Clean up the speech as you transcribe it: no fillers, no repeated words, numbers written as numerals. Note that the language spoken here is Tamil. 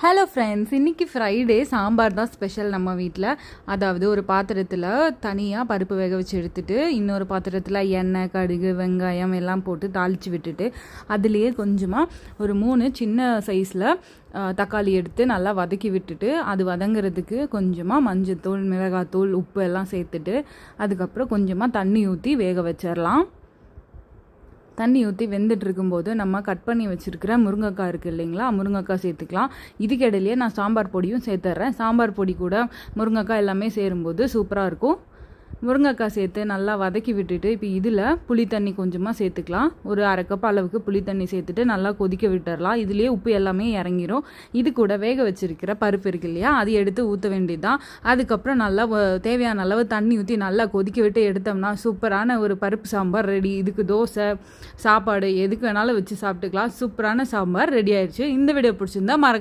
ஹலோ ஃப்ரெண்ட்ஸ், இன்றைக்கி ஃப்ரைடே சாம்பார் தான் ஸ்பெஷல் நம்ம வீட்டில். அதாவது ஒரு பாத்திரத்தில் தனியாக பருப்பு வேக வச்சு எடுத்துகிட்டு இன்னொரு பாத்திரத்தில் எண்ணெய், கடுகு, வெங்காயம் எல்லாம் போட்டு தாளித்து விட்டுட்டு அதுலேயே கொஞ்சமாக ஒரு 3 சின்ன சைஸில் தக்காளி எடுத்து நல்லா வதக்கி விட்டுட்டு அது வதங்கிறதுக்கு கொஞ்சமாக மஞ்சத்தூள், மிளகாத்தூள், உப்பு எல்லாம் சேர்த்துட்டு அதுக்கப்புறம் கொஞ்சமாக தண்ணி ஊற்றி வேக வச்சிடலாம். தண்ணி ஊற்றி வெந்துட்டு இருக்கும்போது நம்ம கட் பண்ணி வச்சுருக்கிற முருங்கைக்காய் இருக்குது இல்லைங்களா, முருங்கைக்காய் சேர்த்துக்கலாம். இதுக்கிடையிலேயே நான் சாம்பார் பொடியும் சேர்த்துட்றேன். சாம்பார் பொடி கூட முருங்கைக்காய் எல்லாமே சேரும்போது சூப்பராக இருக்கும். முருங்கைக்காய் சேர்த்து நல்லா வதக்கி விட்டுட்டு இப்போ இதில் புளி தண்ணி கொஞ்சமாக சேர்த்துக்கலாம். ஒரு 1/2 கப் அளவுக்கு புளி தண்ணி சேர்த்துட்டு நல்லா கொதிக்க விட்டுடலாம். இதுலேயே உப்பு எல்லாமே இறங்கிரும். இது கூட வேக வச்சுருக்கிற பருப்பு இருக்கு இல்லையா, அது எடுத்து ஊற்ற வேண்டியதுதான். அதுக்கப்புறம் நல்லா தேவையான அளவு தண்ணி ஊற்றி நல்லா கொதிக்க விட்டு எடுத்தோம்னா சூப்பரான ஒரு பருப்பு சாம்பார் ரெடி. இதுக்கு தோசை, சாப்பாடு எதுக்கு வேணாலும் வச்சு சாப்பிட்டுக்கலாம். சூப்பரான சாம்பார் ரெடி ஆயிடுச்சு. இந்த வீடியோ பிடிச்சிருந்தா